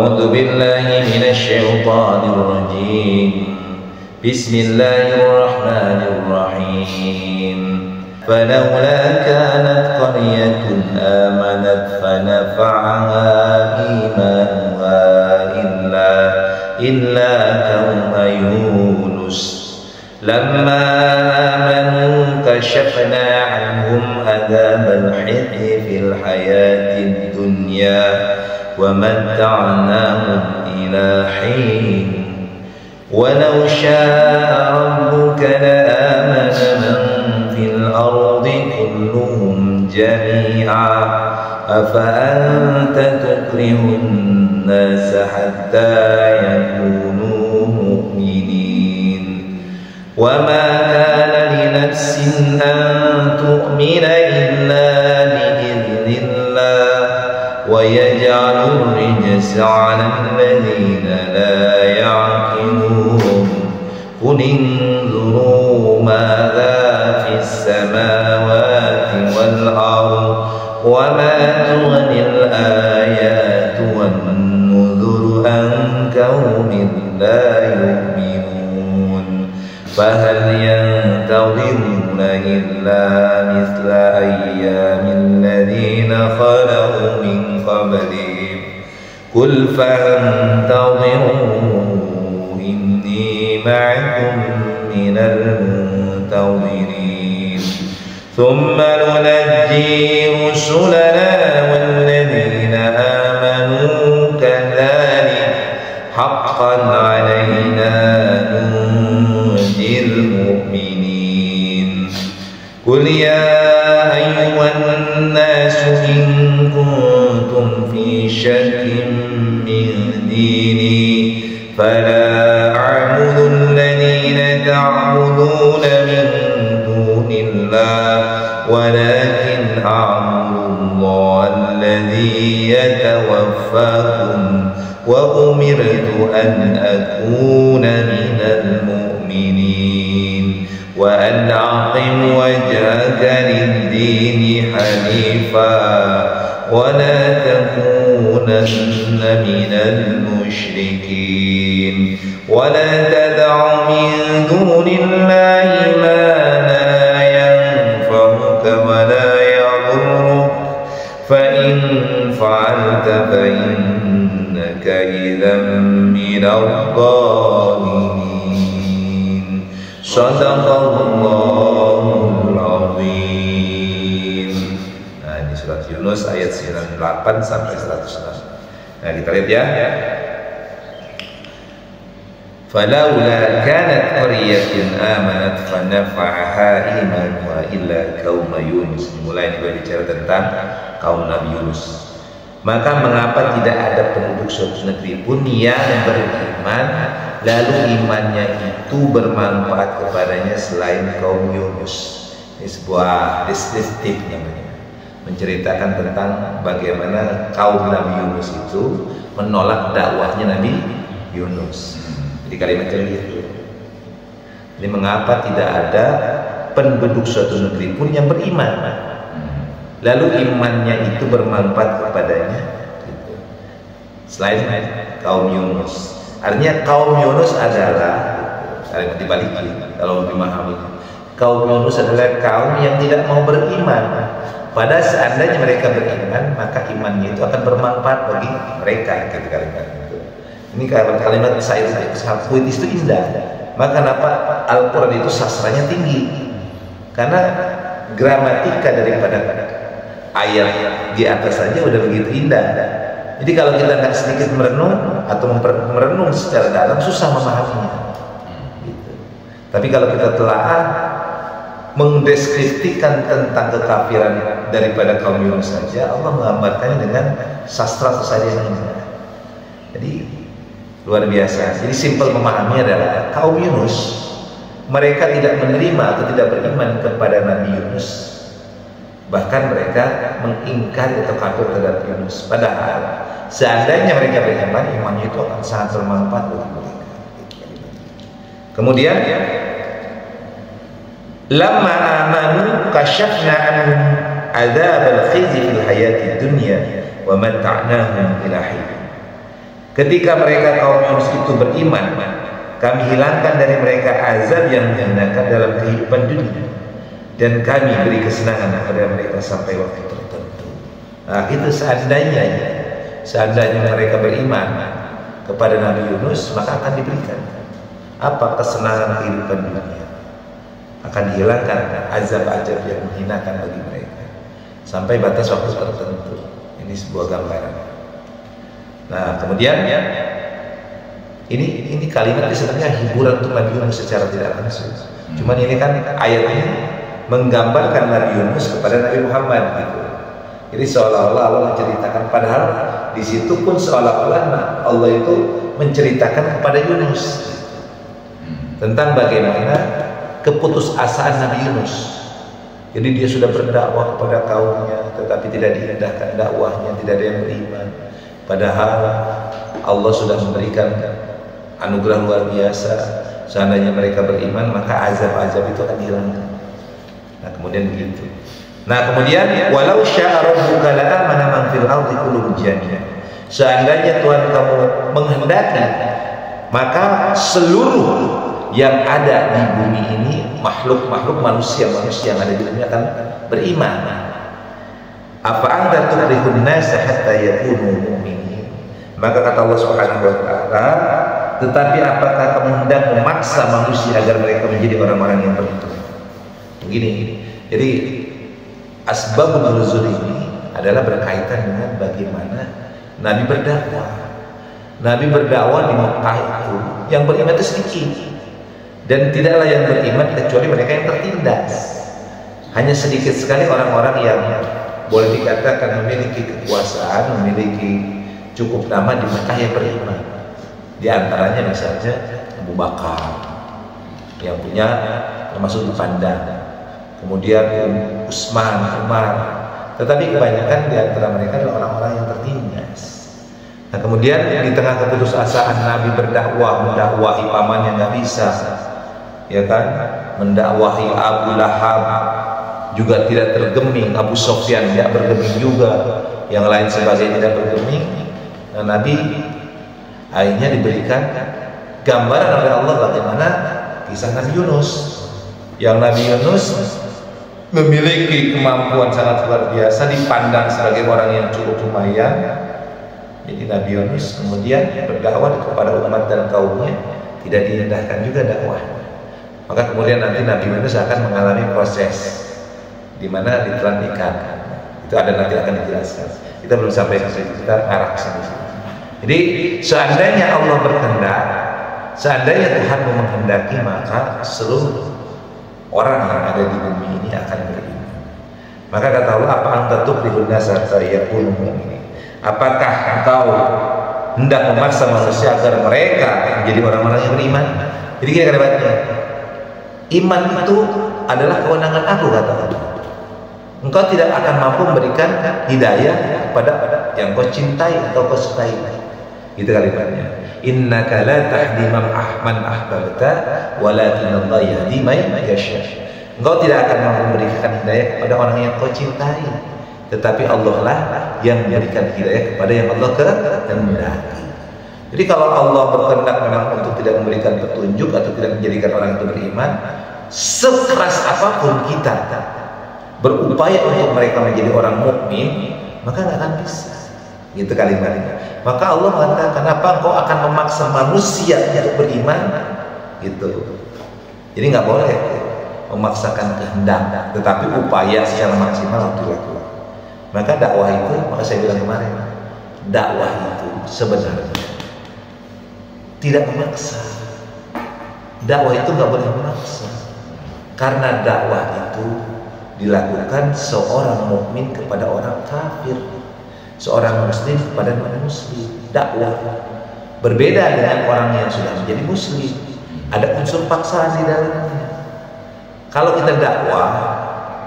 أعوذ بالله من الشيطان الرجيم بسم الله الرحمن الرحيم فلولا كانت قرية آمنت فنفعها إيمانها إلا قوم يونس لما آمنوا كشفنا عنهم عذاب الخزي في الحياة الدنيا ومتعناهم إلى حين ولو شاء ربك لآمن من في الأرض كلهم جميعا أفأنت تكره الناس حتى يكونوا مؤمنين وما كان لنفس أن تؤمن إلا بإذن الله ويجعل الرجس على الذين لا يعقلون قل انظروا ماذا في السماوات والأرض وما تغني الآيات والنذر عن قوم لا يؤمنون فهل ينتظرون إلا مثل أيام الذين خلوا من قبلهم قل فانتظروا إني معكم من المنتظرين ثم ننجي رسلنا والذين آمنوا كذلك حقا علينا ننجي المؤمنين قل يا أيها الناس إن كنتم في شك من ديني فلا أعبد الذين تعبدون من دون الله ولكن أعبد الله الذي يتوفاكم وأمرت أن أكون من المؤمنين وأن أقم وجهك للدين حنيفا ولا تكونن من المشركين ولا تدع من دون الله ما لا ينفعك ولا يضرك فإن فعلت فإنك إذا من الظالمين صدق الله العظيم. Nah, ini surat Yunus ayat 98 sampai 106. Nah, kita lihat ya. فلولا كانت قرية آمنت فنفعها إيمانها إلا قوم يونس. Mulai berbicara tentang kaum Nabi Yunus. Maka mengapa tidak ada penduduk suatu negeri pun yang beriman lalu imannya itu bermanfaat kepadanya selain kaum Yunus. Ini sebuah deskriptif namanya, menceritakan tentang bagaimana kaum Nabi Yunus itu menolak dakwahnya Nabi Yunus. Di kalimat yang itu. Ini mengapa tidak ada penduduk suatu negeri pun yang beriman, lalu imannya itu bermanfaat kepadanya, gitu. Selain kaum Yunus. Artinya kaum Yunus adalah, kalimat dibalikin kalau lebih memahami, kaum Yunus adalah kaum yang tidak mau beriman. Pada seandainya mereka beriman, maka imannya itu akan bermanfaat bagi mereka, gitu kalimat. Ini kalimat syair puitis itu indah. Maka kenapa Al-Quran itu sastranya tinggi? Karena gramatika daripada ayat di atas saja udah begitu indah. Jadi kalau kita nggak sedikit merenung atau merenung secara dalam, susah memahaminya. Gitu. Tapi kalau kita telah mendeskripsikan tentang kekafiran daripada kaum Yunus saja, Allah menggambarkannya dengan sastra saja yang indah. Jadi luar biasa. Jadi simpel memahami adalah kaum Yunus, mereka tidak menerima atau tidak beriman kepada Nabi Yunus, bahkan mereka mengingkari atau kafir terhadap Yunus. Padahal seandainya mereka beriman, imannya itu akan sangat bermanfaat bagi mereka. Kemudian lamma amanu kashafna anhum adzab al-khizy fil hayati dunya wa mata'nahum ila hin. Ketika mereka kaum Yunus itu beriman, kami hilangkan dari mereka azab yang menyenangkan dalam kehidupan dunia, dan kami beri kesenangan kepada mereka sampai waktu tertentu. Nah, itu seandainya mereka beriman kepada Nabi Yunus, maka akan diberikan apa? Kesenangan kehidupan dunia. Akan dihilangkan azab-azab yang menghinakan bagi mereka sampai batas waktu tertentu. Ini sebuah gambaran. Nah, kemudian ini kalimat sebenarnya hiburan untuk Nabi Yunus secara tidak langsung. Cuman ini kan ayat ini menggambarkan Nabi Yunus kepada Nabi Muhammad gitu. Jadi seolah-olah Allah menceritakan, padahal di situ pun seolah-olah Allah itu menceritakan kepada Yunus tentang bagaimana keputusasaan Nabi Yunus. Jadi dia sudah berdakwah kepada kaumnya, tetapi tidak diindahkan dakwahnya, tidak ada yang beriman. Padahal Allah sudah memberikan anugerah luar biasa. Seandainya mereka beriman, maka azab-azab itu akan dihilangkan. Nah, kemudian begitu. Nah, kemudian walau syaa rabbuka la'amana man fil ardi kulluhum jami'an. Seandainya Tuhan kamu menghendaki, maka seluruh yang ada di bumi ini, makhluk-makhluk manusia yang ada di bumi akan beriman. Apa anta tukrihun nasa hatta yakunu mu'minin? Maka kata Allah Subhanahu wa taala, tetapi apakah kamu hendak memaksa manusia agar mereka menjadi orang-orang yang beriman? Begini. Jadi asbabun nuzul ini adalah berkaitan dengan bagaimana Nabi berdakwah. Nabi berdakwah di Mekah itu yang beriman itu sedikit, dan tidaklah yang beriman kecuali mereka yang tertindas. Hanya sedikit sekali orang-orang yang boleh dikatakan memiliki kekuasaan, memiliki cukup nama di Mekah yang beriman. Di antaranya misalnya Abu Bakar yang punya termasuk dipandang, kemudian Utsman, Umar, tetapi kebanyakan di antara mereka adalah orang-orang yang tertindas. Nah, kemudian di tengah keputusasaan Nabi berdakwah, mendakwahi pamannya nggak bisa, ya kan, mendakwahi Abu Lahab juga tidak tergeming, Abu Sofyan tidak bergeming juga, yang lain sebagainya tidak bergeming. Nah, Nabi akhirnya diberikan gambaran oleh Allah bagaimana kisah Nabi Yunus, yang Nabi Yunus memiliki kemampuan sangat luar biasa, dipandang sebagai orang yang cukup lumayan. Jadi Nabi Yunus kemudian berdakwah kepada umat dan kaumnya, tidak diindahkan juga dakwah. Maka kemudian nanti Nabi Yunus akan mengalami proses di mana ditelan ikan. Itu ada nanti akan dijelaskan. Kita belum sampai ke situ, kita arah ke sini. Jadi seandainya Allah berkehendak, seandainya Tuhan menghendaki, maka seluruh orang yang ada di bumi ini akan beriman. Maka kata Allah, apa anta tukrihun nasa hatta yakunu mu'minin? Apakah engkau hendak memaksa manusia agar mereka menjadi orang-orang yang beriman? Jadi kira kalimatnya, iman itu adalah kewenangan aku, kata Allah. Engkau tidak akan mampu memberikan hidayah kepada yang kau cintai atau kau sukai. Itu kalimatnya. Innaka la tahdi man ahbabta walakin Allah yahdi man yasha. Engkau tidak akan mampu memberikan hidayah kepada orang yang kau cintai, tetapi Allah lah yang memberikan hidayah kepada yang Allah kehendaki. Jadi kalau Allah berkehendak memang untuk tidak memberikan petunjuk atau tidak menjadikan orang itu beriman, sekeras apapun kita berupaya untuk mereka menjadi orang mukmin, maka nggak akan bisa. Gitu kalimatnya. Maka Allah mengatakan, kenapa engkau akan memaksa manusia untuk beriman? Gitu. Jadi nggak boleh memaksakan kehendak, tetapi upaya secara maksimal harus dilakukan. Maka dakwah itu, maka saya bilang kemarin, dakwah itu sebenarnya tidak memaksa. Dakwah itu nggak boleh memaksa, karena dakwah itu dilakukan seorang mukmin kepada orang kafir, seorang muslim kepada non-muslim. Dakwah berbeda dengan orang yang sudah menjadi muslim, ada unsur paksaan di dalamnya. Kalau kita dakwah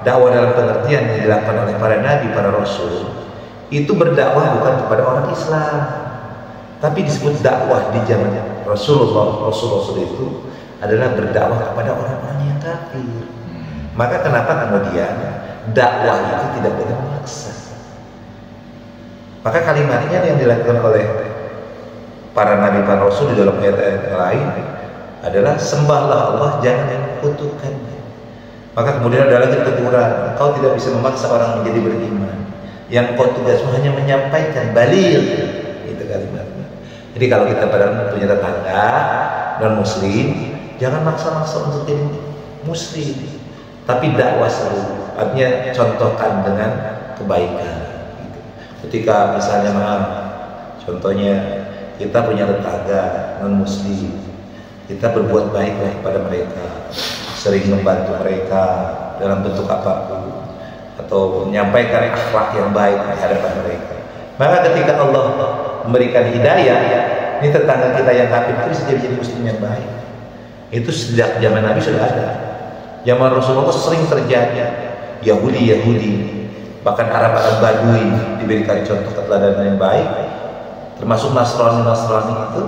dalam pengertian yang dilakukan oleh para nabi, para rasul, itu berdakwah bukan kepada orang Islam, tapi disebut dakwah di zaman Rasulullah. Rasul itu adalah berdakwah kepada orang-orang yang kafir. Maka kenapa kemudian dakwah itu tidak boleh memaksa? Maka kalimatnya yang dilakukan oleh para nabi para rasul di dalam ayat-ayat lain adalah sembahlah Allah, jangan kutukannya. Maka kemudian ada lagi teguran, kau tidak bisa memaksa orang menjadi beriman. Yang kau tugasmu hanya menyampaikan, baligh, itu kalimatnya. Jadi kalau kita pada punya tetangga non muslim, jangan maksa-maksa untuk jadi muslim, tapi dakwah selalu, artinya contohkan dengan kebaikan gitu. Ketika misalnya contohnya kita punya tetangga non muslim, kita berbuat baiklah kepada mereka, sering membantu mereka dalam bentuk apapun, atau menyampaikan akhlak yang baik di hadapan mereka. Maka ketika Allah memberikan hidayah, ini tetangga kita yang kafir itu bisa jadi muslim yang baik. Itu sejak zaman Nabi sudah ada. Zaman Rasulullah sering terjadi. Yahudi, bahkan Arab Badui diberikan contoh keteladanan yang baik, termasuk Nasrani itu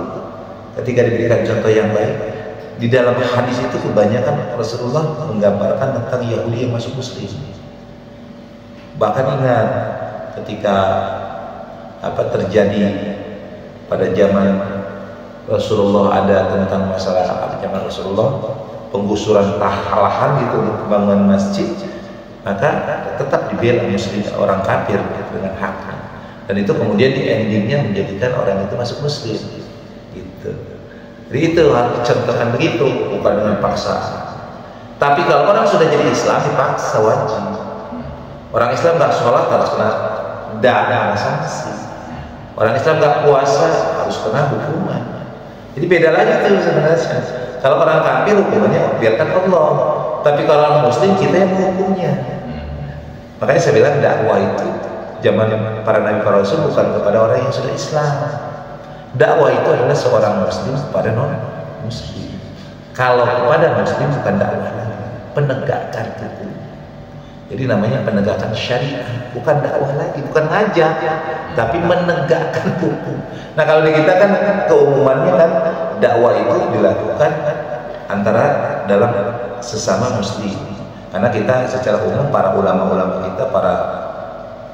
ketika diberikan contoh yang baik. Di dalam hadis itu kebanyakan Rasulullah menggambarkan tentang Yahudi yang masuk Muslim. Bahkan ingat ketika terjadi pada zaman Rasulullah, ada tentang masalah zaman Rasulullah penggusuran lahan gitu, pembangunan masjid, maka tetap dibela Muslim orang kafir gitu, dengan haknya, dan itu kemudian di endingnya menjadikan orang itu masuk Muslim gitu. Jadi itu harus dicontohkan begitu, bukan dengan paksaan. Tapi kalau orang sudah jadi Islam dipaksa wajib. Orang Islam nggak sholat harus kena dana sanksi. Orang Islam nggak puasa harus kena hukuman. Jadi beda lagi tuh sebenarnya. Kalau orang kafir hukumannya biarkan Allah. Tapi kalau orang Muslim kita yang menghukumnya. Makanya saya bilang dakwah itu zaman para nabi para rasul bukan kepada orang yang sudah Islam. Dakwah itu adalah seorang Muslim kepada non Muslim. Kalau kepada Muslim bukan dakwah lagi, penegakan hukum. Jadi namanya penegakan syariah, bukan dakwah lagi, bukan ngajak, tapi menegakkan hukum. Nah kalau di kita kan keumumannya kan dakwah itu dilakukan antara dalam sesama muslim. Karena kita secara umum para ulama-ulama kita, para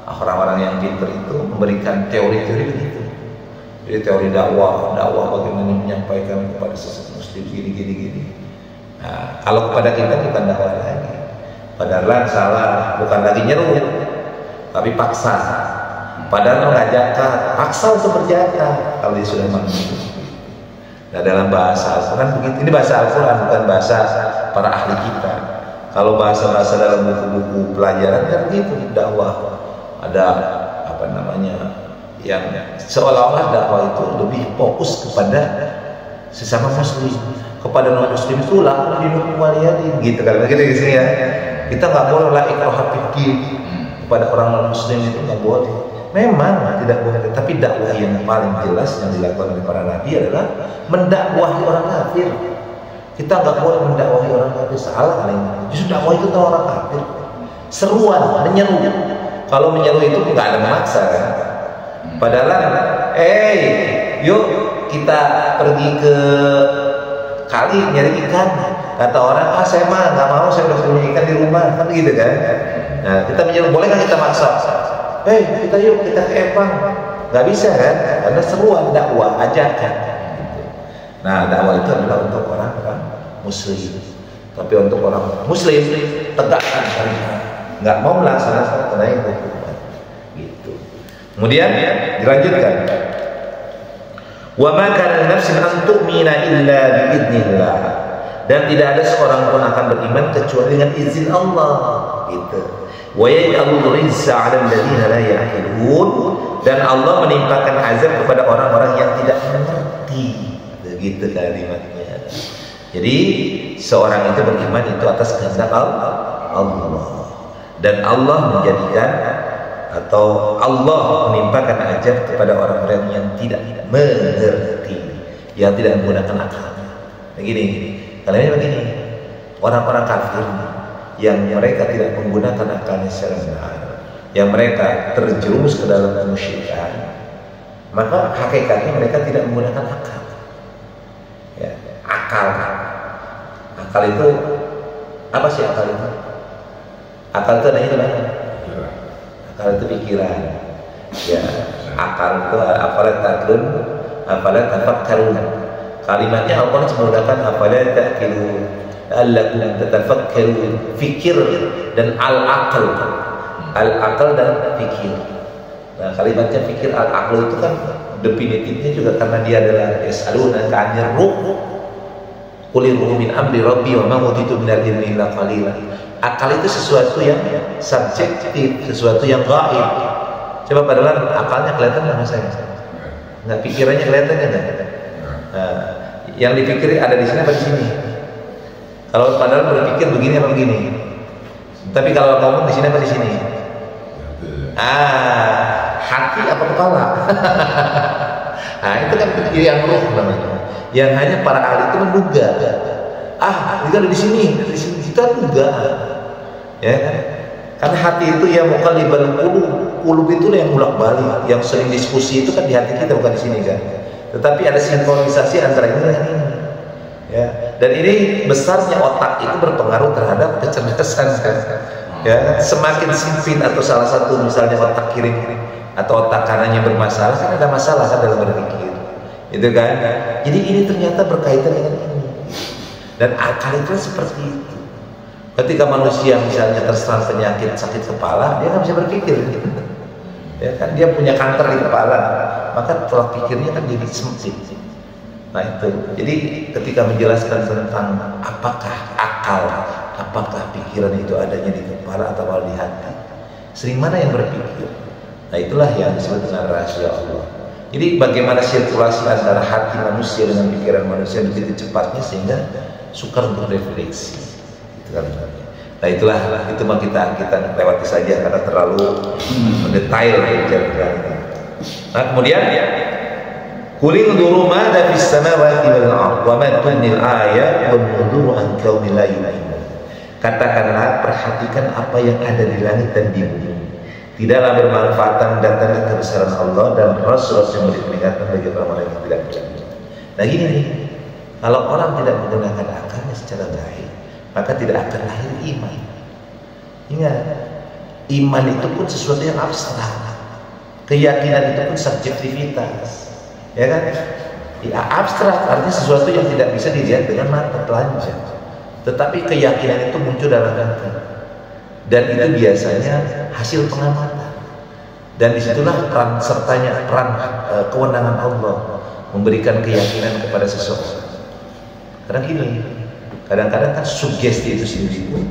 orang-orang yang pintar itu memberikan teori-teori begitu. Jadi teori dakwah bagaimana menyampaikan kepada sesama muslim gini. Nah, kalau kepada kita bukan dakwah lagi. Padahal salah, bukan lagi nyeru, tapi paksa. Padahal mengajarkan, paksa untuk berjaga kalau dia sudah mampu. Nah dalam bahasa Al-Quran begitu. Ini bahasa Al-Quran, bukan bahasa para ahli kita. Kalau bahasa-bahasa dalam buku-buku pelajaran kan begitu, dakwah. Ada yang seolah-olah dakwah itu lebih fokus kepada sesama muslim. Kepada non muslim itu lah dinukum waliyadin gitu kan, begitu di sini ya. Kita nggak boleh lah ikrah fikih kepada orang non muslim, itu nggak boleh. Memang tidak boleh, tapi dakwah yang paling jelas yang dilakukan oleh para nabi adalah mendakwahi orang kafir. Kita nggak boleh mendakwahi orang kafir, salah kalian. Justru dakwah itu tahu orang kafir, seruan, menyeru. Kalau menyeru itu nggak ada memaksa kan. Padahal, yuk kita pergi ke kali nyari ikan. Kata orang, saya mah nggak mau, saya udah punya ikan di rumah, kan gitu kan. Nah kita menyeru, boleh kan kita maksa? Kita yuk, kita ke Epang. Nggak bisa kan, karena seruan dakwah, ajakan gitu. Nah dakwah itu adalah untuk orang-orang muslim. Tapi untuk orang muslim tegakkan syariat, nggak mau melaksanakan karena itu gitu. Kemudian dilanjutkan, wa ma kana nafsin an tu'mina illa biidznillah, dan tidak ada seorang pun akan beriman kecuali dengan izin Allah gitu. Wa yaj'alul rizqa 'alal ladzina la ya'qilun, dan Allah menimpakan azab kepada orang-orang yang tidak mengerti. Begitu kalimatnya. Jadi seorang itu beriman itu atas kehendak Allah, dan Allah menjadikan atau Allah menimpakan azab kepada orang-orang yang tidak mengerti, yang tidak menggunakan akal. Begini, kalian begini, orang-orang kafir yang mereka tidak menggunakan akalnya secara benar, yang mereka terjerumus ke dalam kemusyrikan, maka hakikatnya mereka tidak menggunakan akal. Ya, akal itu apa sih akal itu? Akal itu namanya akal itu pikiran. Ya, akal itu apalah taklun afala tafakkarun. Kalimatnya Allah menggunakan afala ta'qilun, la'allakum tatafakkarun, fikir dan al-aql. Al-aql dan fikir. Nah, kalimatnya fikir al-aql itu kan definitifnya juga karena dia adalah yas'aluna ka'anir ruh. Qulir ruh min amri rabbi wa ma utitu minal ilmi illa qalilan. Akal itu sesuatu yang subjektif, sesuatu yang gaib. Coba padahal akalnya kelihatan nggak mas saya? Nggak, pikirannya kelihatan nggak? Nah, yang dipikir ada di sini apa di sini? Kalau padahal berpikir begini apa begini? Tapi kalau ngomong di sini apa di sini? Hati apa kepala? Nah itu kan yang ruh namanya. Yang hanya para ahli itu menduga. Itu ada di sini, kita duga. Ya kan? Karena hati itu yang muqallibal qulub itu yang bolak-balik, yang sering diskusi itu kan di hati kita, bukan di sini kan. Tetapi ada sinkronisasi antara ini dan ini. Ya, dan ini besarnya otak itu berpengaruh terhadap kecerdasan kan. Ya, semakin sempit atau salah satu misalnya otak kiri atau otak kanannya bermasalah, kan ada masalah kan dalam berpikir. Itu kan. Jadi ini ternyata berkaitan dengan ini. Dan akal itu seperti itu. Ketika manusia misalnya terserang penyakit sakit kepala, dia nggak bisa berpikir. Ya kan, dia punya kanker di kepala, maka pola pikirnya kan jadi sempit. Nah itu. Jadi ketika menjelaskan tentang apakah akal, apakah pikiran itu adanya di kepala atau di hati, sering mana yang berpikir? Nah itulah yang disebut dengan rahasia Allah. Jadi bagaimana sirkulasi antara hati manusia dengan pikiran manusia begitu cepatnya sehingga sukar untuk refleksi. Itu kan. Nah itulah, itu mah kita lewati saja karena terlalu mendetail bicara. Nah kemudian Qul induru madza fis samawati wal ardh wa ma tunil ayat wa nuduru an qaumin la yu'minun. Katakanlah, perhatikan apa yang ada di langit dan di bumi. Tidaklah bermanfaat datangnya kebesaran Allah dan Rasul yang memberi peringatan bagi orang-orang yang tidak beriman. Nah gini nih, kalau orang tidak menggunakan akalnya secara baik, maka tidak akan lahir iman. Ingat, iman itu pun sesuatu yang abstrak. Keyakinan itu pun subjektivitas. Ya kan? Ya, abstrak artinya sesuatu yang tidak bisa dilihat dengan mata telanjang. Tetapi keyakinan itu muncul dalam hati. Dan itu biasanya hasil pengamatan. Dan disitulah peran sertanya, kewenangan Allah memberikan keyakinan kepada seseorang. Karena gini, kadang-kadang kan sugesti itu sendiri pun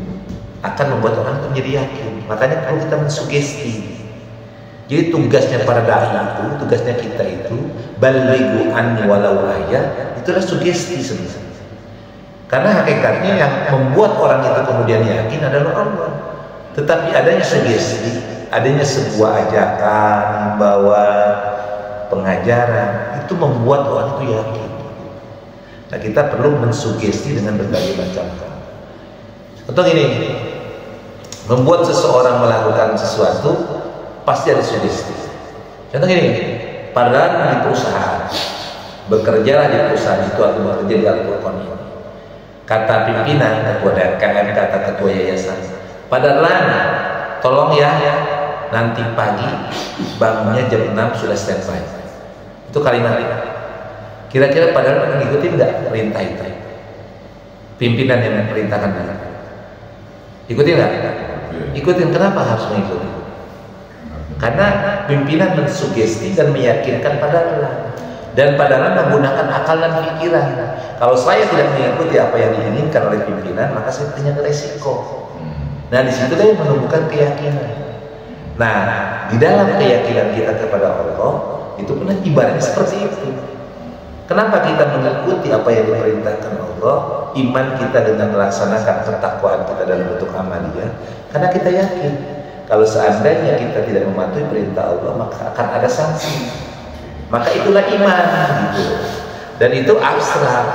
akan membuat orang itu menjadi yakin. Makanya perlu kita mensugesti. Jadi tugasnya para dai itu, tugasnya kita itu balighu anni walau ayat, itulah sugesti sebenarnya. Karena hakikatnya yang membuat orang itu kemudian yakin adalah Allah. Tetapi adanya sugesti, adanya sebuah ajakan, himbauan, pengajaran, itu membuat orang itu yakin. Nah kita perlu mensugesti dengan berbagai macam hal. Contoh ini, membuat seseorang melakukan sesuatu pasti ada sugesti. Contoh gini, padahal di perusahaan, bekerjalah di perusahaan itu atau bekerja di Al-Qur'an ini. Kata pimpinan, ketua DKM, kata ketua yayasan, padahal tolong ya, nanti pagi bangunnya jam 6 sudah standby. Itu kalimat. Kira-kira padahal mengikuti nggak perintah itu? Pimpinan yang memerintahkan itu. Ikutin nggak? Ikutin. Kenapa harus mengikuti? Karena pimpinan mensugesti dan meyakinkan padahal, dan padahal menggunakan akal dan pikiran. Kalau saya tidak mengikuti apa yang diinginkan oleh pimpinan, maka saya punya resiko. Nah di situ saya menumbuhkan keyakinan. Nah di dalam keyakinan kita kepada Allah itu pun ibaratnya seperti itu. Kenapa kita mengikuti apa yang diperintahkan Allah? Iman kita dengan melaksanakan ketakwaan kita dalam bentuk amaliyah, karena kita yakin kalau seandainya kita tidak mematuhi perintah Allah, maka akan ada sanksi. Maka itulah iman gitu. Dan itu abstrak.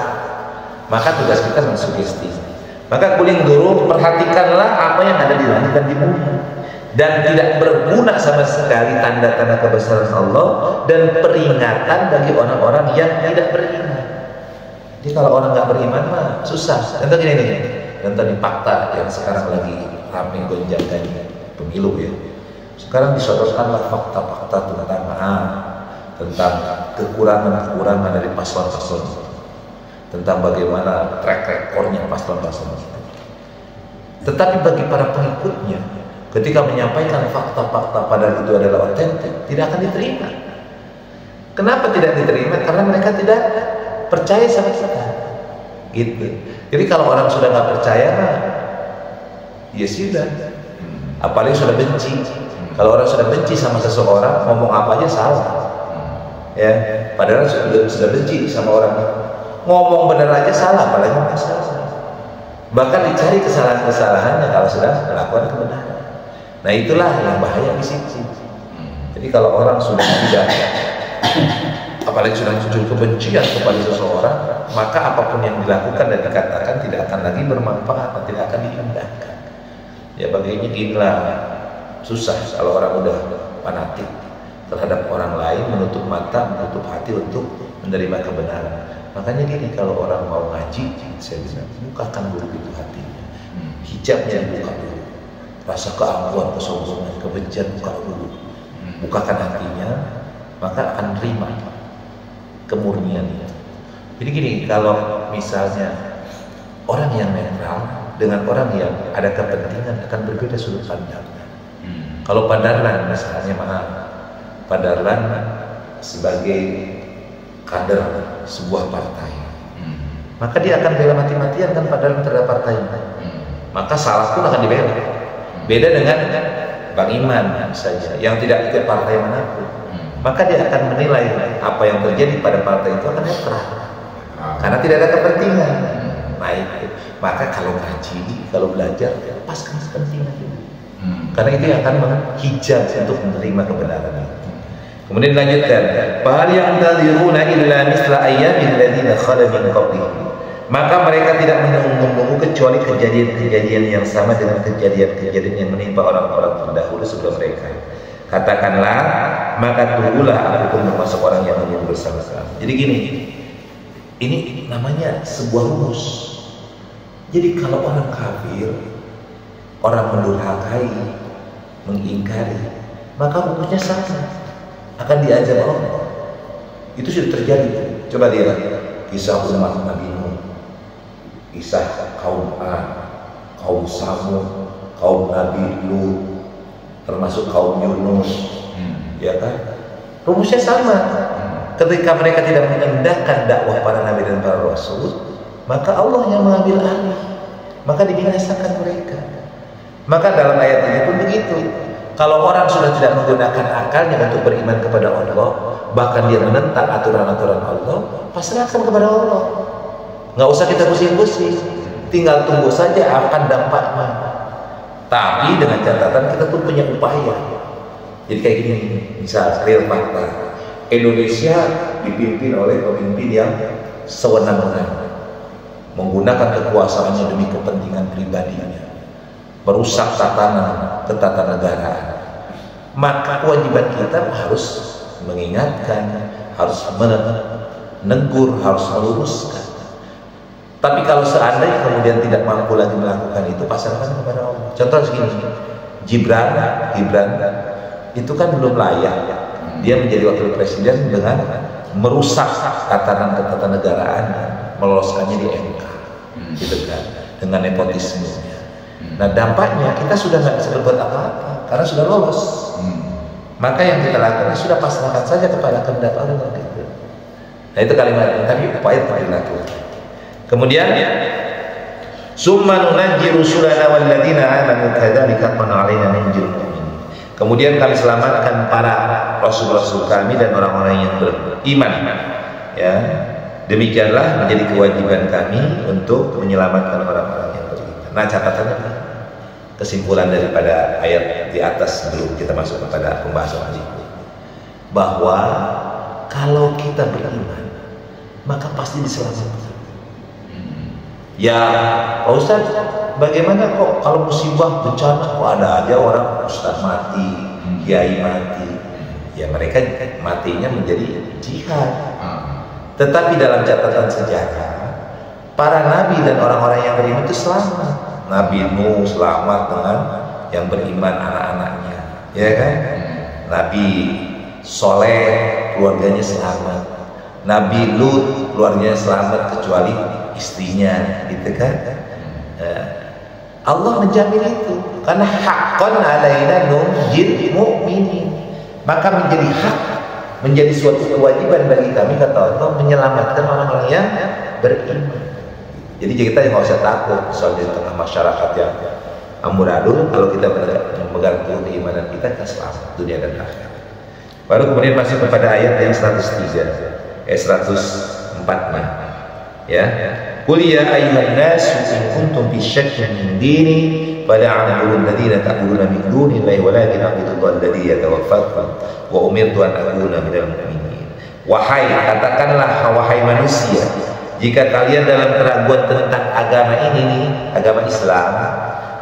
Maka tugas kita mensugesti. Maka kuling dulu, perhatikanlah apa yang ada di langit dan di bumi. Dan tidak berguna sama sekali tanda-tanda kebesaran Allah dan peringatan bagi orang-orang yang tidak beriman. Jadi kalau orang nggak beriman mah susah. Contoh gini nih, contoh di fakta yang sekarang lagi ramai gonjang pemilu ya. Sekarang disodorkanlah fakta-fakta tentang kekurangan-kekurangan dari paslon-paslon itu, tentang bagaimana track recordnya paslon-paslon itu. Tetapi bagi para pengikutnya, ketika menyampaikan fakta-fakta padahal itu adalah otentik, tidak akan diterima. Kenapa tidak diterima? Karena mereka tidak percaya sama kita, gitu. Jadi kalau orang sudah nggak percaya, ya sudah. Apalagi sudah benci. Kalau orang sudah benci sama seseorang, ngomong apa aja salah. Ya, padahal sudah benci sama orang, ngomong benar aja salah, apalagi ngomong salah. Bahkan dicari kesalahan-kesalahannya kalau sudah melakukan kebenaran. Nah itulah yang bahaya di situ. Jadi kalau orang sudah tidak, apalagi sudah muncul kebencian kepada seseorang, maka apapun yang dilakukan dan dikatakan tidak akan lagi bermanfaat, tidak akan diindahkan. Ya baginya inilah susah kalau orang udah fanatik terhadap orang lain, menutup mata, menutup hati untuk menerima kebenaran. Makanya gini, kalau orang mau ngaji, saya bisa bukakan dulu itu hatinya, hijabnya buka dulu, rasa keangkuhan, kesombongan, kebencian buka dulu, bukakan hatinya, maka akan terima kemurniannya. Jadi gini, kalau misalnya orang yang netral dengan orang yang ada kepentingan akan berbeda sudut pandangnya. Kalau Pak Dahlan misalnya, Pak Dahlan sebagai kader sebuah partai, maka dia akan bela mati-matian kan Pak Dahlan terhadap partai, maka salah pun akan dibela. Beda dengan Bang Iman saja yang tidak ikut partai manapun, maka dia akan menilai apa yang terjadi pada partai itu akan netral karena tidak ada kepentingan. Nah itu, maka kalau ngaji, kalau belajar, lepaskan kepentingan itu, karena itu yang akan menghijab untuk menerima kebenaran itu. Kemudian dilanjutkan, fahal yantaziruna illa misla ayyamil ladzina khala min qablihim. Maka mereka tidak menunggu kecuali kejadian-kejadian yang sama dengan kejadian-kejadian yang menimpa orang-orang terdahulu sebelum mereka. Katakanlah, maka tunggulah aku pun termasuk orang yang menunggu bersama-sama. Jadi gini, ini namanya sebuah rumus. Jadi kalau orang kafir, orang mendurhakai, mengingkari, maka rumusnya sama, akan diajar Allah. Itu sudah terjadi. Coba lihat kisah umat Nabi Nuh, kisah kaum Ad, kaum Samud, kaum Nabi Lut, termasuk kaum Yunus, ya kan? Rumusnya sama. Ketika mereka tidak mengendahkan dakwah para nabi dan para rasul, maka Allah yang mengambil alih, maka dibinasakan mereka. Maka dalam ayat ini pun begitu. Kalau orang sudah tidak menggunakan akalnya untuk beriman kepada Allah, bahkan dia menentang aturan-aturan Allah, pasrahkan kepada Allah. Nggak usah kita pusing-pusing, tinggal tunggu saja akan dampaknya. Tapi dengan catatan kita pun punya upaya. Jadi kayak gini, misal real fakta, Indonesia dipimpin oleh pemimpin yang sewenang-wenang, menggunakan kekuasaannya demi kepentingan pribadinya, merusak ketatanegaraan. Maka kewajiban kita harus mengingatkan, harus menegur, harus meluruskan. Tapi kalau seandainya kemudian tidak mampu lagi melakukan itu, pasrahkan kepada Allah. Contoh segini, Gibran itu kan belum layak dia menjadi wakil presiden dengan merusak ketatanegaraan, meloloskannya di MK, gitu kan, dengan nepotismenya. Nah dampaknya kita sudah nggak bisa berbuat apa-apa karena sudah lolos. Maka yang kita lakukan sudah pasrahkan saja kepada kehendak Allah gitu. Nah itu kalimat, tapi upaya tetap dilakukan. Kemudian summa nunajji rusulana walladzina amanu kadzalika qana 'alaina nunjil mu'minin. Kemudian kami selamatkan para rasul-rasul kami dan orang-orang yang beriman. Ya, demikianlah menjadi kewajiban kami untuk menyelamatkan orang-orang yang beriman. Nah, catatannya kesimpulan daripada ayat di atas sebelum kita masuk kepada pembahasan ini, bahwa kalau kita beriman maka pasti diselamatkan. Ya, Pak Ustaz, bagaimana kok kalau musibah bencana kok ada aja orang ustaz mati, kiai mati? Ya mereka matinya menjadi jihad. Tetapi dalam catatan sejarah, para nabi dan orang-orang yang beriman itu selamat. Nabi Nuh selamat dengan yang beriman anak-anaknya, ya kan? Nabi Soleh keluarganya selamat, Nabi Lut keluarganya selamat kecuali istrinya, gitu kan. Allah menjamin itu karena haqqan alaina nunjil mu'minin, maka menjadi hak, menjadi suatu kewajiban bagi kami, kata Allah, menyelamatkan orang-orang yang beriman. Jadi kita nggak usah takut soal di tengah masyarakat yang amburadul, kalau kita memegang teguh keimanan kita selamat dunia dan akhirat. Baru kemudian masuk kepada ayat yang 103, 104-nya, ya. Qul ya ayyuhan nas in kuntum fi syakkin min dini fala a'budu alladziina ta'buduna min dunillahi walakin a'budu alladzi yatawaffakum wa umirtu an akuna minal mu'minin. Wahai, katakanlah wahai manusia, jika kalian dalam keraguan tentang agama ini nih, agama Islam,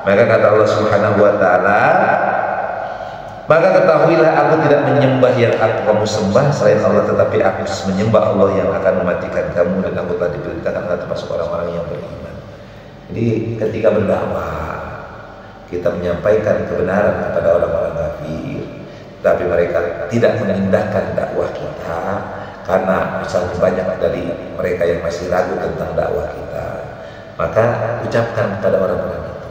maka kata Allah Subhanahu wa taala, maka ketahuilah aku tidak menyembah yang kamu sembah selain Allah, tetapi aku menyembah Allah yang akan mematikan kamu, dan aku telah diperintahkan termasuk orang-orang yang beriman. Jadi ketika berdakwah, kita menyampaikan kebenaran kepada orang-orang kafir, tapi mereka tidak mengindahkan dakwah kita karena misalnya banyak dari mereka yang masih ragu tentang dakwah kita, maka ucapkan kepada orang-orang itu,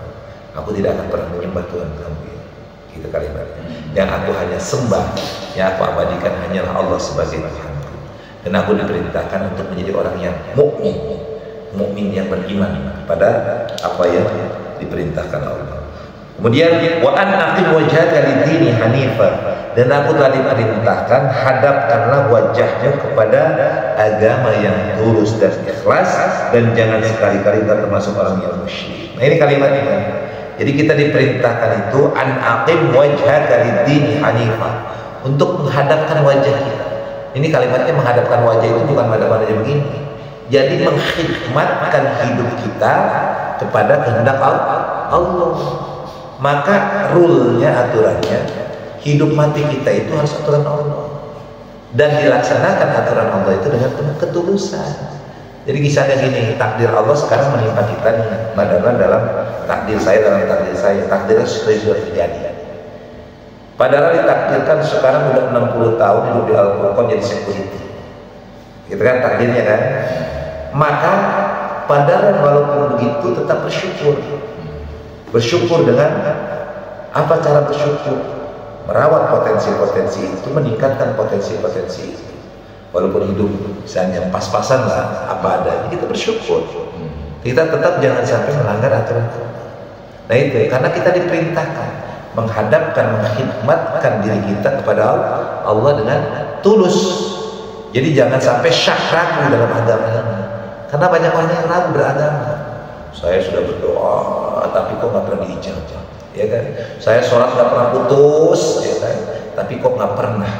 aku tidak akan pernah menyembah Tuhan kamu, gitu kalimatnya. Yang aku hanya sembah, yang aku abadikan hanyalah Allah sebagai Tuhanku, dan aku diperintahkan untuk menjadi orang yang mukmin yang beriman pada apa yang diperintahkan Allah. Kemudian wa an aqim wajhaka lid-dini hanifa, dan aku telah diperintahkan hadapkanlah wajahnya kepada agama yang lurus dan ikhlas, dan jangan sekali-kali termasuk orang yang musyrik. Nah, ini kalimatnya. Jadi kita diperintahkan itu an aqim wajhaka lid-dini hanifa, untuk menghadapkan wajah kita. Ini kalimatnya menghadapkan wajah itu bukan menghadapkan wajah begini. Jadi mengkhidmatkan hidup kita kepada kehendak Allah. Maka rule-nya, aturannya, hidup mati kita itu harus aturan Allah, dan dilaksanakan aturan Allah itu dengan penuh ketulusan. Jadi kisahnya gini, takdir Allah sekarang menimpa kita nih, padahal dalam takdir saya, takdirnya sudah terjadi. Padahal ditakdirkan sekarang udah 60 tahun hidup di Al-Qur'an jadi security, gitu kan takdirnya kan. Maka padahal walaupun begitu tetap bersyukur dengan apa cara bersyukur? Merawat potensi-potensi itu, meningkatkan potensi-potensi itu. Walaupun hidup misalnya pas-pasan lah apa adanya, kita bersyukur. Kita tetap jangan sampai melanggar aturan Allah. Nah itu karena kita diperintahkan menghadapkan, menghidmatkan diri kita kepada Allah dengan tulus. Jadi jangan sampai syak ragu dalam agama ini. Karena banyak orang yang ragu beragama. Saya sudah berdoa, tapi kok nggak pernah diijabah, ya kan? Saya sholat nggak pernah putus, ya kan? Tapi kok nggak pernah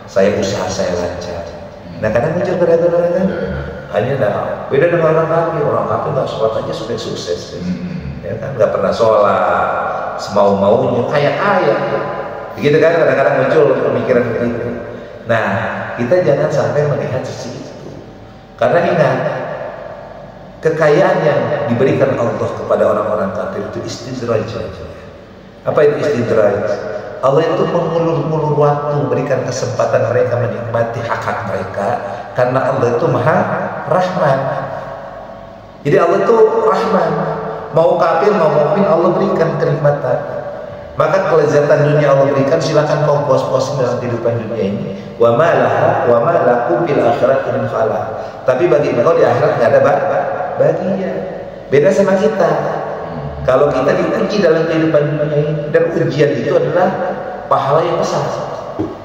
saya usaha saya lancar. Nah kadang muncul keraguan kan? Hanya beda dengan orang kafir. Orang kafir nggak sholat aja sudah sukses, ya kan? Nggak pernah sholat, semau-maunya, kaya-kaya, begitu kan? Kadang-kadang muncul pemikiran begitu. Nah kita jangan sampai melihat sisi itu, karena ingat, kekayaan yang diberikan Allah kepada orang-orang kafir itu istidraj. Apa itu istidraj? Allah itu mengulur-ulur waktu, berikan kesempatan mereka menikmati hak-hak mereka, karena Allah itu Maha Rahman. Jadi Allah itu Rahman, mau kafir mau mukmin Allah berikan kenikmatan. Maka kelezatan dunia Allah berikan, silakan kau puas-puasin dalam kehidupan dunia ini. Wa ma lakum fil akhirati min khalaq. Tapi bagi engkau di akhirat nggak ada bagian. Beda sama kita. Kalau kita diuji dalam kehidupan dunia ini, dan ujian itu adalah pahala yang besar.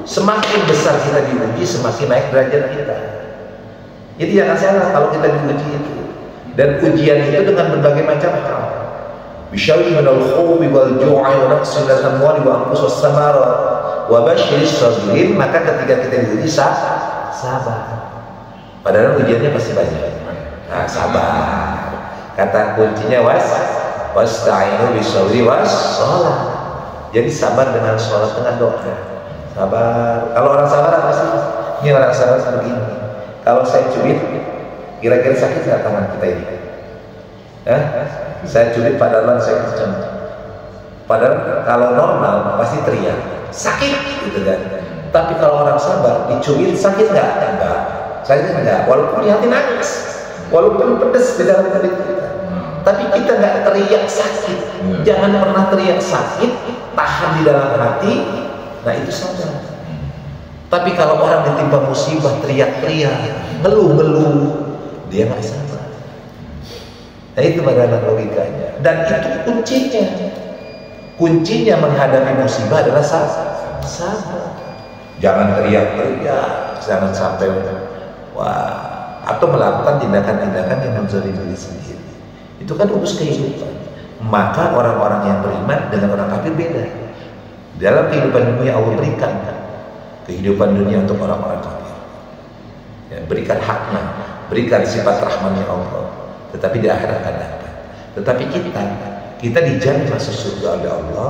Semakin besar kita diuji, semakin naik derajat kita. Jadi jangan salah kalau kita diuji itu. Dan ujian itu dengan berbagai macam hal. Bisyawin minal khawfi wal ju'i wa naqsin minal amwali wa anfus was samarat wa basyiris sabirin. Maka ketika kita diuji, sabar. Padahal ujiannya pasti banyak. Nah, sabar. Kata kuncinya wasta'inu bisabri was-shalah. Jadi sabar dengan sholat, dengan doa. Sabar. Kalau orang sabar apa sih? Ini orang sabar begini. Kalau saya cubit, kira-kira sakit nggak tangan kita ini? Saya cubit padahal saya kencang. Padahal kalau normal pasti teriak sakit, gitu kan? Tapi kalau orang sabar dicubit sakit nggak? Enggak. Sakit enggak. Walaupun di hati nangis, walaupun pedes di dalam kulit kita. Tapi kita nggak teriak sakit. Jangan pernah teriak sakit, tahan di dalam hati. Nah itu sabar. Tapi kalau orang ditimpa musibah teriak-teriak, ngeluh-ngeluh, dia nggak sabar. Nah itu bagaimana logikanya. Dan itu kuncinya. Kuncinya menghadapi musibah adalah sabar. Jangan teriak-teriak, jangan sampai atau melakukan tindakan-tindakan yang menzalimi diri sendiri. Itu kan urus kehidupan. Maka orang-orang yang beriman dengan orang kafir beda. Dalam kehidupan dunia Allah berikan kehidupan dunia untuk orang-orang kafir. Ya, berikan haknya, berikan sifat rahmannya Allah. Tetapi di akhirat akan dapat. Tetapi kita dijamin masuk surga oleh Allah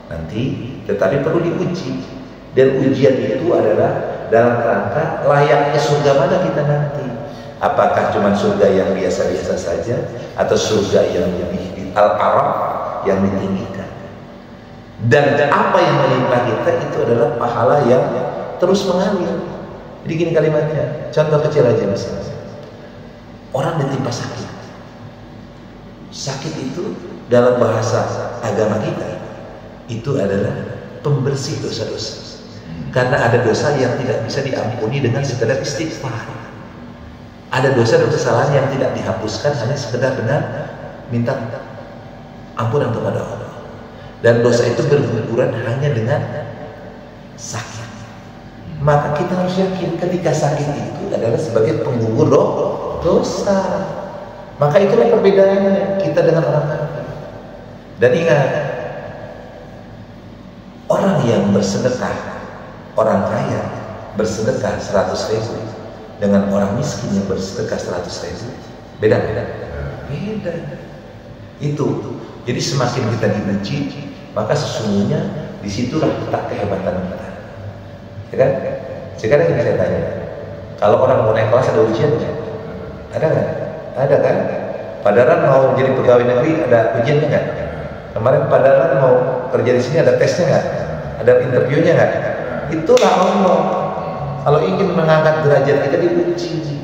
nanti, tetapi perlu diuji. Dan ujian itu adalah dalam rangka layaknya surga mana kita nanti. Apakah cuma surga yang biasa-biasa saja, atau surga yang lebih al-araf, yang ditinggikan. Dan apa yang menimpa kita itu adalah pahala yang terus mengalir. Jadi gini kalimatnya, contoh kecil aja misalnya. Orang ditimpa sakit. Sakit itu dalam bahasa agama kita itu adalah pembersih dosa-dosa. Karena ada dosa yang tidak bisa diampuni dengan sekedar istighfar. Ada dosa dan kesalahan yang tidak dihapuskan hanya sekedar dengan minta ampunan kepada Allah. Dan dosa itu berguguran hanya dengan sakit. Maka kita harus yakin ketika sakit itu adalah sebagai penggugur dosa. Maka itulah perbedaannya kita dengan orang kafir. Dan ingat, orang yang bersedekah, orang kaya bersedekah 100.000 dengan orang miskin yang bersedekah 100.000, beda. Itu. Jadi semakin kita dibenci, maka sesungguhnya disitulah letak kehebatan kita. Ya kan? Sekarang ini saya tanya, kalau orang mau naik kelas ada ujian nggak? Ada nggak? Ada kan? Pak Daran mau jadi pegawai negeri ada ujiannya nggak? Kemarin Pak Daran mau kerja di sini ada tesnya nggak? Ada interviewnya nggak? Itulah Allah. Kalau ingin mengangkat derajat kita diuji.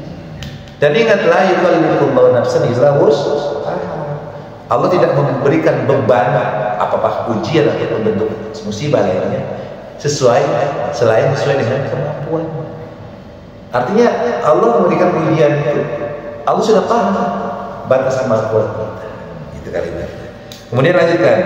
Dan ingatlah, yukallifullahu nafsan illa wus'aha. Allah tidak memberikan beban apakah ujian atau bentuk musibah lainnya selain sesuai dengan kemampuan. Artinya Allah memberikan ujian itu, Allah sudah paham batas kemampuan kita. Itu kalimatnya. Kemudian lanjutkan.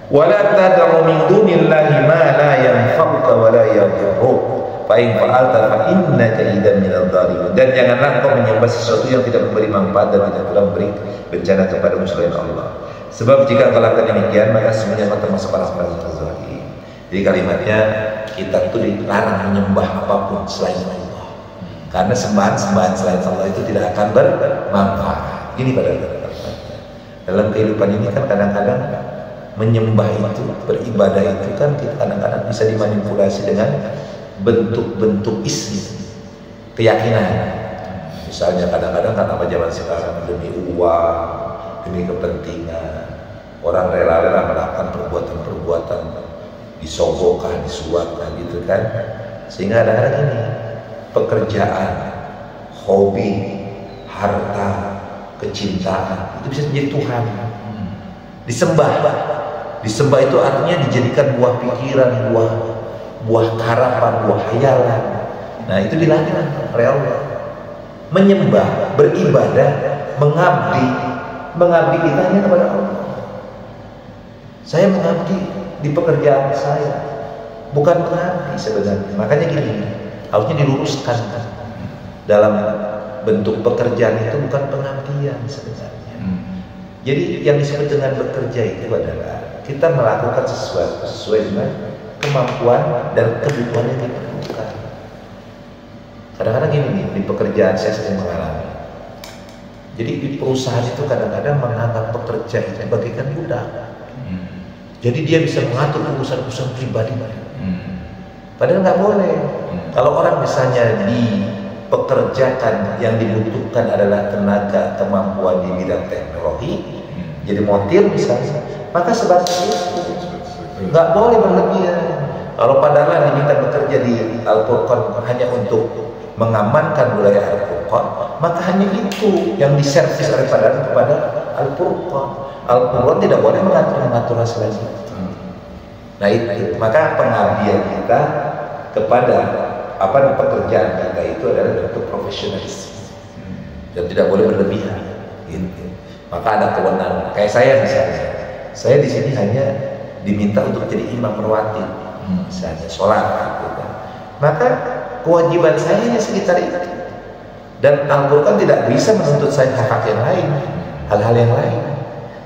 Wala tad'u min dunillahi ma la yanfa'uka wa la yadhurruk. Fa in fa'alta fa innaka idzan minadh dhalimin. Dan janganlah kau menyembah sesuatu yang tidak memberi manfaat dan tidak pula memberi bencana kepadamu selain Allah. Sebab jika kau lakukan demikian, maka semuanya akan termasuk orang-orang yang zalim. Jadi kalimatnya, kita itu dilarang menyembah apapun selain Allah. Karena sembahan-sembahan selain Allah itu tidak akan bermanfaat. Ini pada dalam kehidupan ini kan kadang-kadang menyembah itu, beribadah itu kan kita kadang-kadang bisa dimanipulasi dengan bentuk-bentuk ismi, keyakinan. Misalnya kadang-kadang kan apa zaman sekarang demi uang, demi kepentingan, orang rela-rela melakukan perbuatan-perbuatan disogokkan, disuapkan gitu kan. Sehingga kadang-kadang ini pekerjaan, hobi, harta, kecintaan itu bisa menjadi Tuhan. Disembah itu artinya dijadikan buah pikiran, buah harapan, buah hayalan. Nah itu dilarang oleh Allah. Menyembah, beribadah, mengabdi kita hanya kepada Allah. Saya mengabdi di pekerjaan saya, bukan mengabdi sebenarnya. Makanya gini, harusnya diluruskan dalam bentuk pekerjaan itu bukan pengabdian sebenarnya. Jadi yang disebut dengan bekerja itu adalah kita melakukan sesuatu sesuai dengan kemampuan dan kebutuhan yang diperlukan. Kadang-kadang gini nih, di pekerjaan saya sering mengalami. Jadi di perusahaan itu kadang-kadang menganggap pekerja itu bagaikan budak. Jadi dia bisa mengatur urusan-urusan pribadi. Padahal nggak boleh. Kalau orang misalnya dipekerjakan yang dibutuhkan adalah tenaga kemampuan di bidang teknologi, jadi montir misalnya, maka sebatas itu nggak boleh berlebihan. Kalau Padalarang diminta bekerja di Al-Furqan hanya untuk mengamankan wilayah Al-Furqan, maka hanya itu yang diservis oleh Padalarang kepada Al-Furqan. Al-Furqan tidak boleh mengatur selain itu. Nah itu, maka pengabdian kita kepada pekerjaan kita itu adalah bentuk profesionalisme dan tidak boleh berlebihan. Gitu. Maka ada kewenangan. Kayak saya misalnya, saya di sini hanya diminta untuk jadi imam rawatib, misalnya sholat, gitu. Maka kewajiban saya hanya sekitar itu. Dan Al-Furqan tidak bisa menuntut saya hak-hak yang lain, hal-hal yang lain.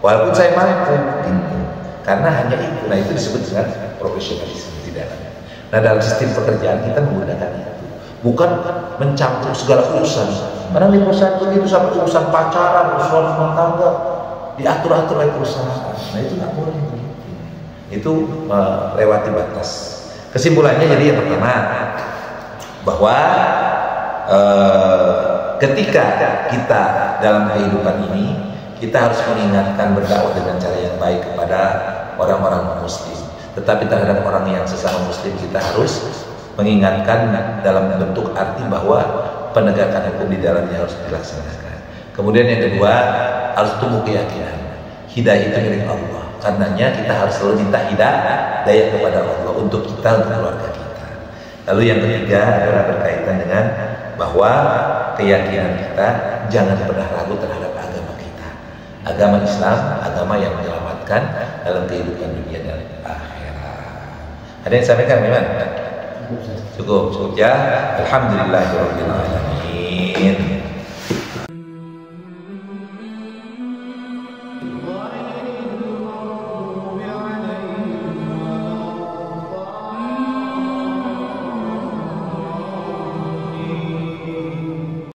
Walaupun saya mampu, gitu. Karena hanya itu. Nah itu disebut dengan profesionalisme di dalamnya. Nah dalam sistem pekerjaan kita menggunakan itu, bukan mencampur segala urusan. Karena di perusahaan begitu sampai urusan pacaran, urusan rumah tangga diatur-atur oleh perusahaan. Nah itu nggak boleh begitu. Itu lewati batas. Kesimpulannya jadi yang pertama bahwa ketika kita dalam kehidupan ini kita harus mengingatkan berdakwah dengan cara yang baik kepada orang-orang muslim. Tetapi terhadap orang yang sesama muslim kita harus mengingatkan dalam bentuk arti bahwa penegakan hukum di dalamnya harus dilaksanakan. Kemudian yang kedua, harus tumbuh keyakinan. Hidayah itu milik Allah. Karenanya kita harus selalu minta hidayah kepada Allah untuk kita, untuk keluarga kita. Lalu yang ketiga adalah berkaitan dengan bahwa keyakinan kita jangan pernah ragu terhadap agama kita. Agama Islam, agama yang menyelamatkan dalam kehidupan dunia dan akhirat. Ada yang sampaikan memang? Cukup ya. Alhamdulillahirabbil alamin.